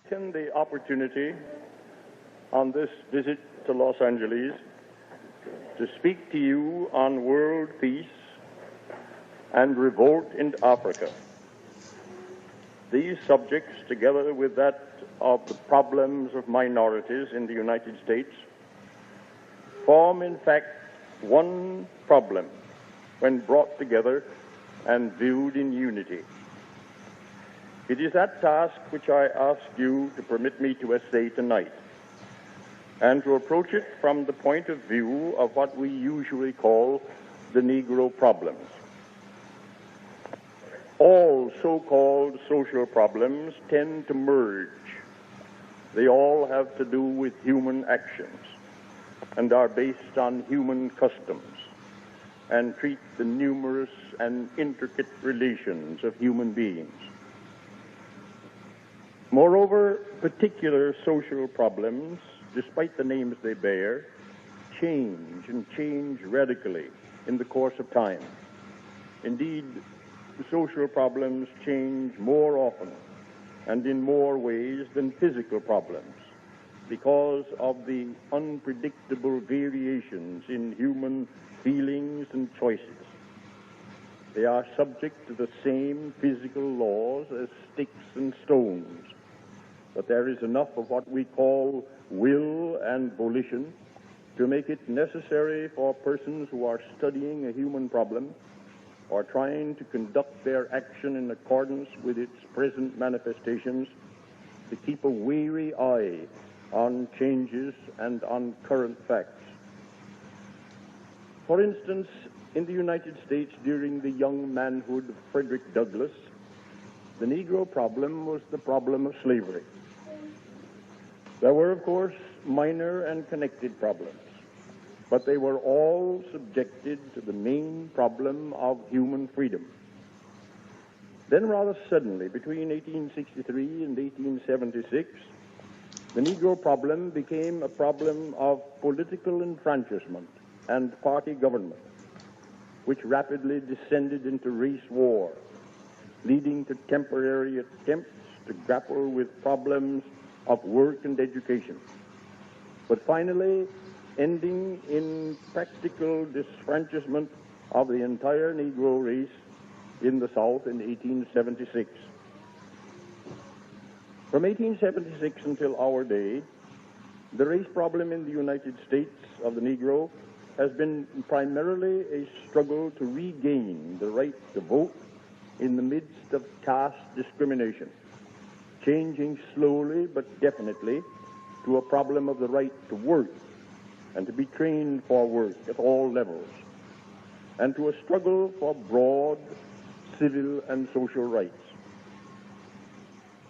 taken the opportunity on this visit to Los Angeles to speak to you on world peace and revolt in Africa. These subjects, together with that of the problems of minorities in the United States, form in fact one problem when brought together and viewed in unity. It is that task which I ask you to permit me to essay tonight, and to approach it from the point of view of what we usually call the Negro problems. All so-called social problems tend to merge. They all have to do with human actions and are based on human customs and treat the numerous and intricate relations of human beings. Moreover, particular social problems, despite the names they bear, change radically in the course of time. Indeed, social problems change more often and in more ways than physical problems because of the unpredictable variations in human feelings and choices. They are subject to the same physical laws as sticks and stones, but there is enough of what we call will and volition to make it necessary for persons who are studying a human problem or trying to conduct their action in accordance with its present manifestations to keep a wary eye on changes and on current facts. For instance, in the United States during the young manhood of Frederick Douglass, the Negro problem was the problem of slavery. There were, of course, minor and connected problems, but they were all subjected to the main problem of human freedom. Then rather suddenly, between 1863 and 1876, the Negro problem became a problem of political enfranchisement and party government, which rapidly descended into race war, leading to temporary attempts to grapple with problems of work and education, but finally ending in practical disfranchisement of the entire Negro race in the South in 1876. From 1876 until our day, the race problem in the United States of the Negro has been primarily a struggle to regain the right to vote in the midst of caste discrimination, changing slowly but definitely to a problem of the right to work and to be trained for work at all levels, and to a struggle for broad civil and social rights.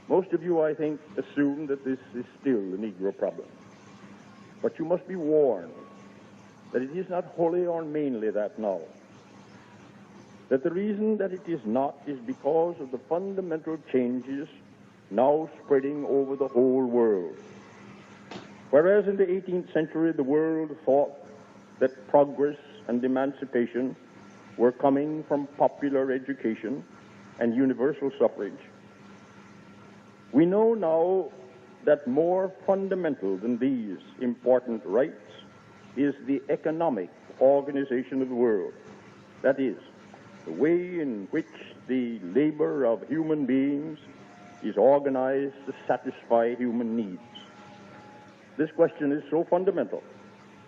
Most of you, I think, assume that this is still the Negro problem. But you must be warned that it is not wholly or mainly that now. That the reason that it is not is because of the fundamental changes now spreading over the whole world. Whereas in the 18th century the world thought that progress and emancipation were coming from popular education and universal suffrage, we know now that more fundamental than these important rights is the economic organization of the world. That is, the way in which the labor of human beings is organized to satisfy human needs. This question is so fundamental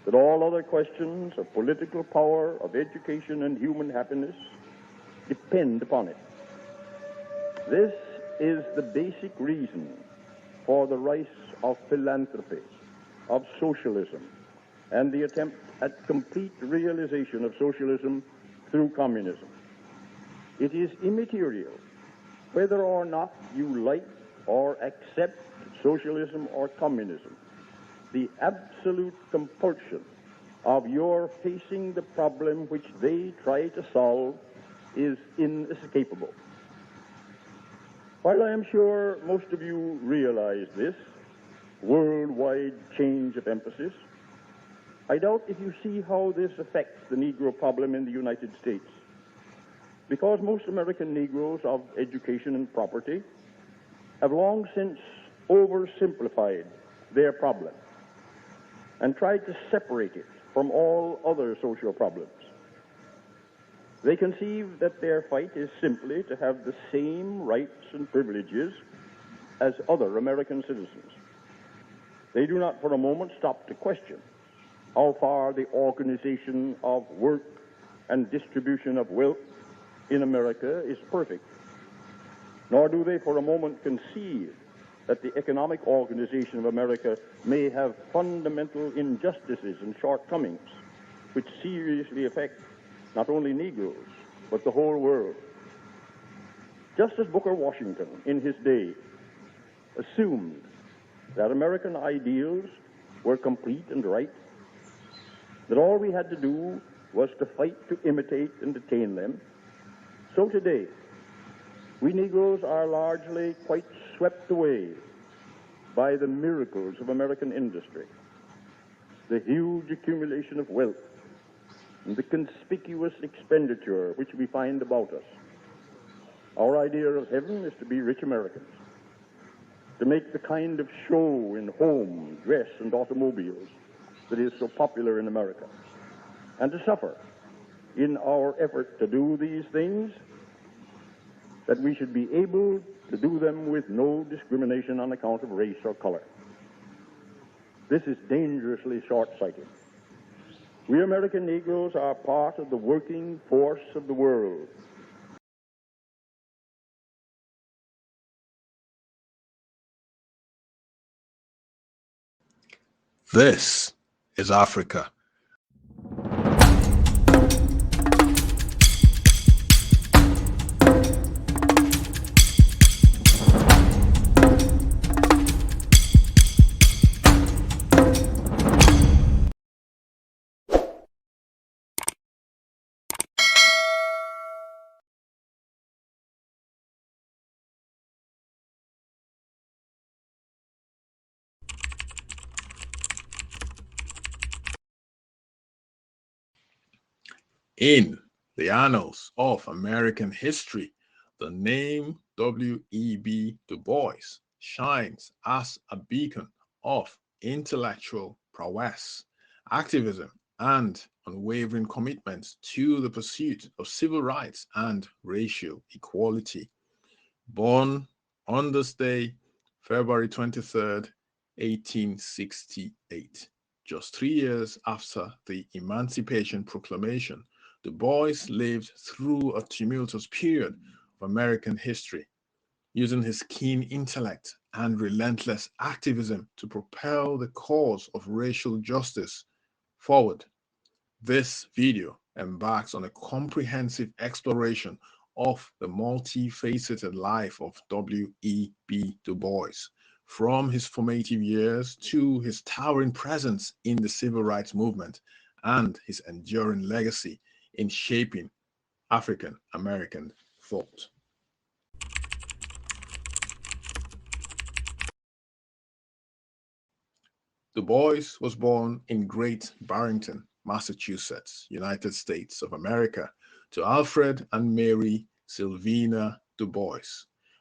that all other questions of political power, of education, and human happiness depend upon it. This is the basic reason for the rise of philanthropy, of socialism, and the attempt at complete realization of socialism through communism. It is immaterial whether or not you like or accept socialism or communism. The absolute compulsion of your facing the problem which they try to solve is inescapable. While I am sure most of you realize this worldwide change of emphasis, I doubt if you see how this affects the Negro problem in the United States. Because most American Negroes of education and property have long since oversimplified their problem and tried to separate it from all other social problems. They conceive that their fight is simply to have the same rights and privileges as other American citizens. They do not for a moment stop to question how far the organization of work and distribution of wealth in America is perfect, nor do they for a moment conceive that the economic organization of America may have fundamental injustices and shortcomings which seriously affect not only Negroes, but the whole world. Just as Booker Washington, in his day, assumed that American ideals were complete and right, that all we had to do was to fight to imitate and attain them, so today, we Negroes are largely quite swept away by the miracles of American industry, the huge accumulation of wealth, and the conspicuous expenditure which we find about us. Our idea of heaven is to be rich Americans, to make the kind of show in home, dress, and automobiles that is so popular in America, and to suffer in our effort to do these things, that we should be able to do them with no discrimination on account of race or color. This is dangerously short-sighted. We American Negroes are part of the working force of the world. This is Africa. In the annals of American history, the name W.E.B. Du Bois shines as a beacon of intellectual prowess, activism, and unwavering commitment to the pursuit of civil rights and racial equality. Born on this day, February 23rd, 1868, just 3 years after the Emancipation Proclamation, Du Bois lived through a tumultuous period of American history, using his keen intellect and relentless activism to propel the cause of racial justice forward. This video embarks on a comprehensive exploration of the multifaceted life of W.E.B. Du Bois, from his formative years to his towering presence in the civil rights movement and his enduring legacy in shaping African American thought. Du Bois was born in Great Barrington, Massachusetts, United States of America, to Alfred and Mary Sylvina Du Bois.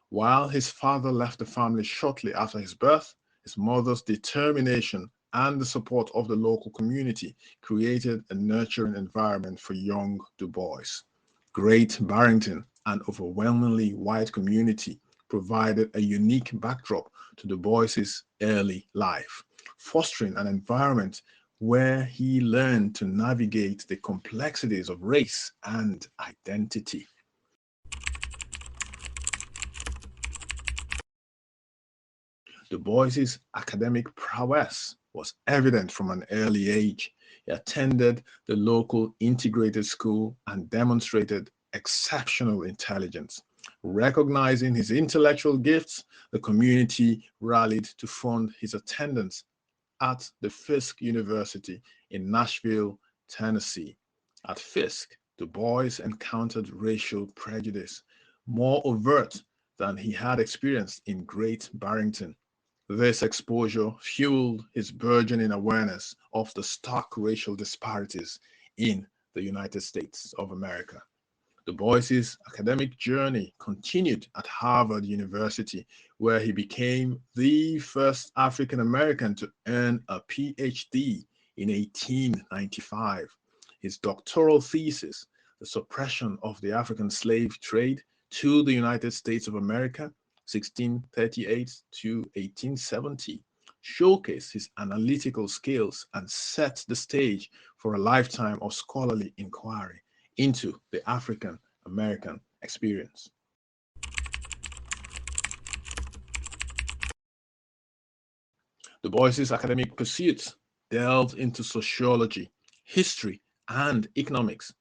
While his father left the family shortly after his birth, his mother's determination and the support of the local community created a nurturing environment for young Du Bois. Great Barrington, an overwhelmingly white community, provided a unique backdrop to Du Bois's early life, fostering an environment where he learned to navigate the complexities of race and identity. Du Bois's academic prowess was evident from an early age. He attended the local integrated school and demonstrated exceptional intelligence. Recognizing his intellectual gifts, the community rallied to fund his attendance at the Fisk University in Nashville, Tennessee. At Fisk, Du Bois encountered racial prejudice, more overt than he had experienced in Great Barrington. This exposure fueled his burgeoning awareness of the stark racial disparities in the United States of America. Du Bois's academic journey continued at Harvard University, where he became the first African American to earn a PhD in 1895. His doctoral thesis, The Suppression of the African Slave Trade to the United States of America, 1638 to 1870, showcased his analytical skills and set the stage for a lifetime of scholarly inquiry into the African American experience. Du Bois's academic pursuits delved into sociology, history, and economics,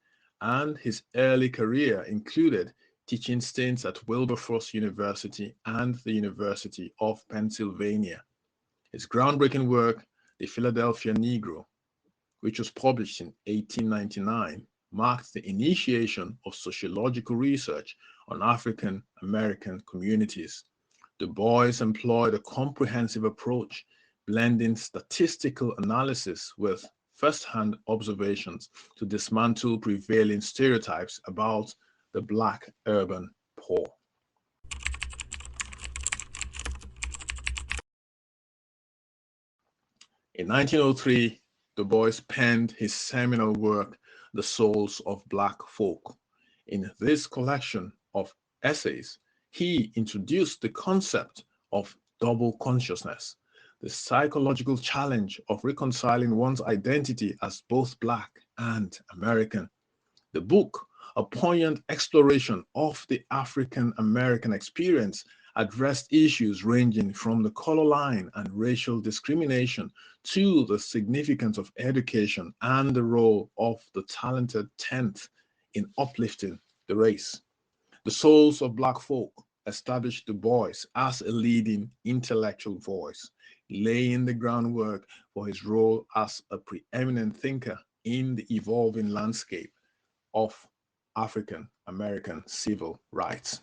and his early career included teaching stints at Wilberforce University and the University of Pennsylvania. His groundbreaking work, The Philadelphia Negro, which was published in 1899, marked the initiation of sociological research on African American communities. Du Bois employed a comprehensive approach, blending statistical analysis with first-hand observations to dismantle prevailing stereotypes about the Black urban poor. In 1903, Du Bois penned his seminal work, The Souls of Black Folk. In this collection of essays, he introduced the concept of double consciousness, the psychological challenge of reconciling one's identity as both Black and American. The book, a poignant exploration of the African American experience, addressed issues ranging from the color line and racial discrimination to the significance of education and the role of the talented 10th in uplifting the race. The Souls of Black Folk established Du Bois as a leading intellectual voice, laying the groundwork for his role as a preeminent thinker in the evolving landscape of African American civil rights.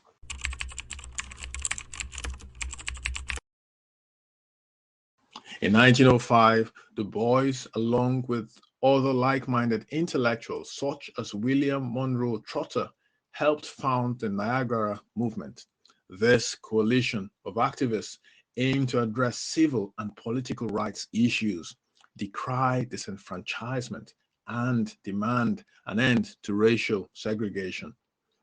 In 1905, Du Bois, along with other like-minded intellectuals such as William Monroe Trotter, helped found the Niagara Movement. This coalition of activists aimed to address civil and political rights issues, decry disenfranchisement, and demand an end to racial segregation.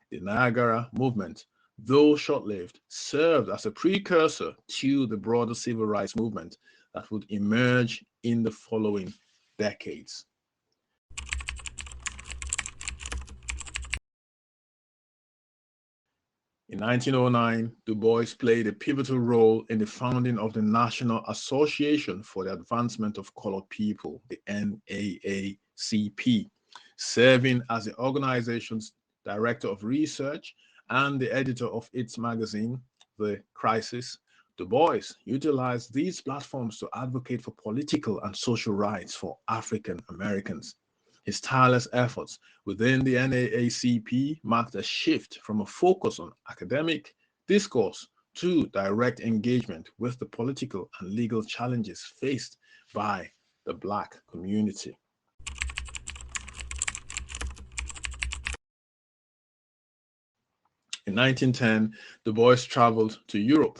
The Niagara Movement, though short-lived, served as a precursor to the broader civil rights movement that would emerge in the following decades. In 1909, Du Bois played a pivotal role in the founding of the National Association for the Advancement of Colored People, the NAACP, serving as the organization's director of research and the editor of its magazine, The Crisis. Du Bois utilized these platforms to advocate for political and social rights for African Americans. His tireless efforts within the NAACP marked a shift from a focus on academic discourse to direct engagement with the political and legal challenges faced by the Black community. In 1910, Du Bois traveled to Europe,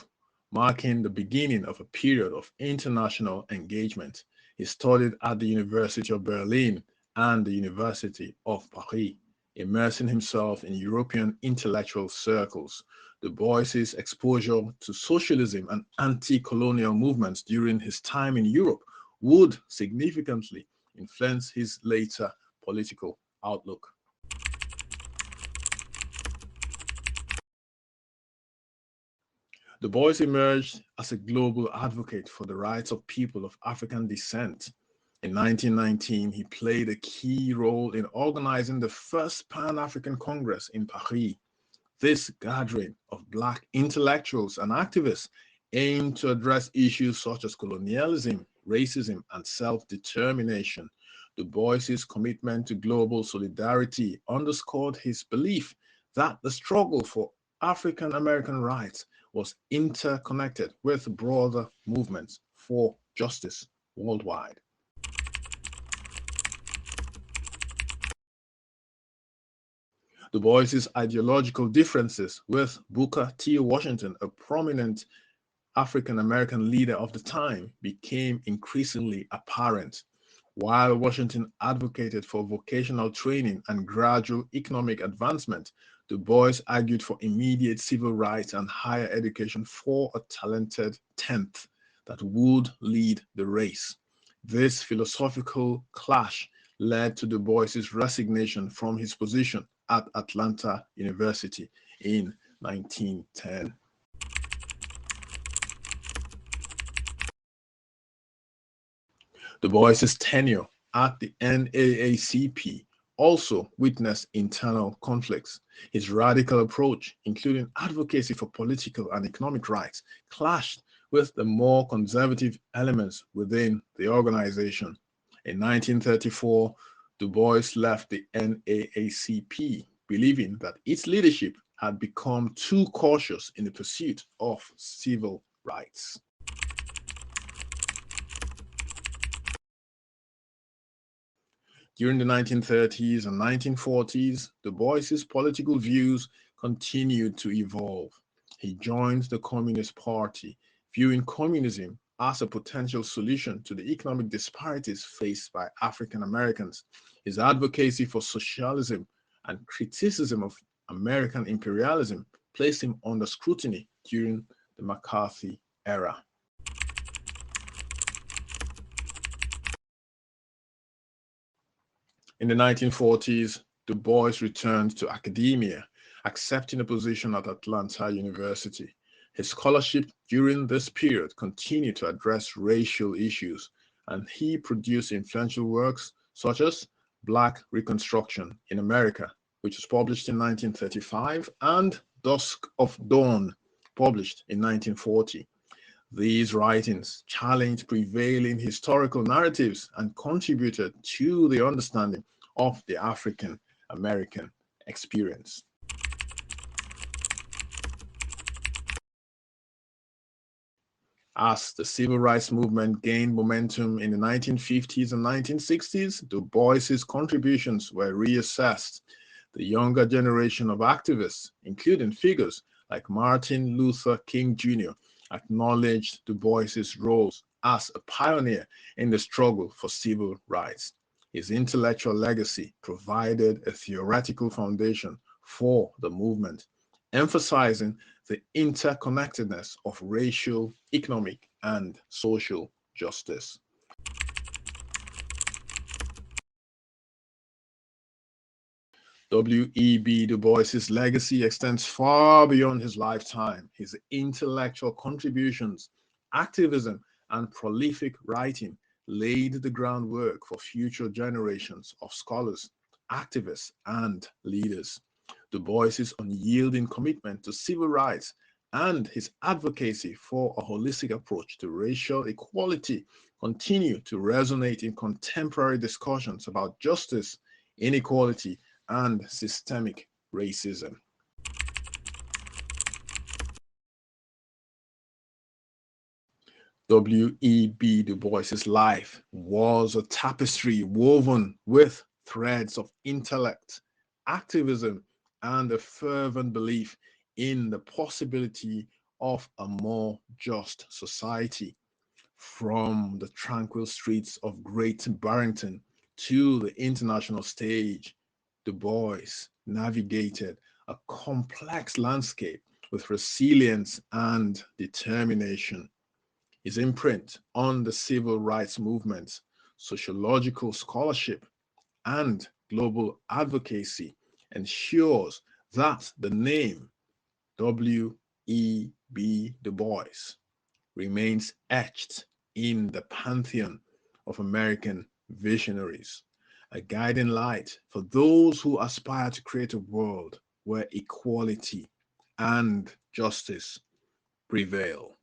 marking the beginning of a period of international engagement. He studied at the University of Berlin and the University of Paris, immersing himself in European intellectual circles. Du Bois's exposure to socialism and anti-colonial movements during his time in Europe would significantly influence his later political outlook. Du Bois emerged as a global advocate for the rights of people of African descent. In 1919, he played a key role in organizing the first Pan-African Congress in Paris. This gathering of Black intellectuals and activists aimed to address issues such as colonialism, racism, and self-determination. Du Bois's commitment to global solidarity underscored his belief that the struggle for African American rights was interconnected with broader movements for justice worldwide. Du Bois's ideological differences with Booker T. Washington, a prominent African-American leader of the time, became increasingly apparent. While Washington advocated for vocational training and gradual economic advancement, Du Bois argued for immediate civil rights and higher education for a talented tenth that would lead the race. This philosophical clash led to Du Bois's resignation from his position at Atlanta University in 1910. Du Bois's tenure at the NAACP also witnessed internal conflicts. His radical approach, including advocacy for political and economic rights, clashed with the more conservative elements within the organization. In 1934, Du Bois left the NAACP, believing that its leadership had become too cautious in the pursuit of civil rights. During the 1930s and 1940s, Du Bois's political views continued to evolve. He joined the Communist Party, viewing communism as a potential solution to the economic disparities faced by African Americans. His advocacy for socialism and criticism of American imperialism placed him under scrutiny during the McCarthy era. In the 1940s, Du Bois returned to academia, accepting a position at Atlanta University. His scholarship during this period continued to address racial issues, and he produced influential works such as Black Reconstruction in America, which was published in 1935, and Dusk of Dawn, published in 1940. These writings challenged prevailing historical narratives and contributed to the understanding of the African American experience. As the civil rights movement gained momentum in the 1950s and 1960s, Du Bois's contributions were reassessed. The younger generation of activists, including figures like Martin Luther King Jr., acknowledged Du Bois's roles as a pioneer in the struggle for civil rights. His intellectual legacy provided a theoretical foundation for the movement, emphasizing the interconnectedness of racial, economic, and social justice. W.E.B. Du Bois's legacy extends far beyond his lifetime. His intellectual contributions, activism, and prolific writing laid the groundwork for future generations of scholars, activists, and leaders. Du Bois's unyielding commitment to civil rights and his advocacy for a holistic approach to racial equality continue to resonate in contemporary discussions about justice, inequality, and systemic racism. W.E.B. Du Bois's life was a tapestry woven with threads of intellect, activism, and a fervent belief in the possibility of a more just society. From the tranquil streets of Great Barrington to the international stage, Du Bois navigated a complex landscape with resilience and determination. His imprint on the civil rights movement, sociological scholarship, and global advocacy ensures that the name W.E.B. Du Bois remains etched in the pantheon of American visionaries, a guiding light for those who aspire to create a world where equality and justice prevail.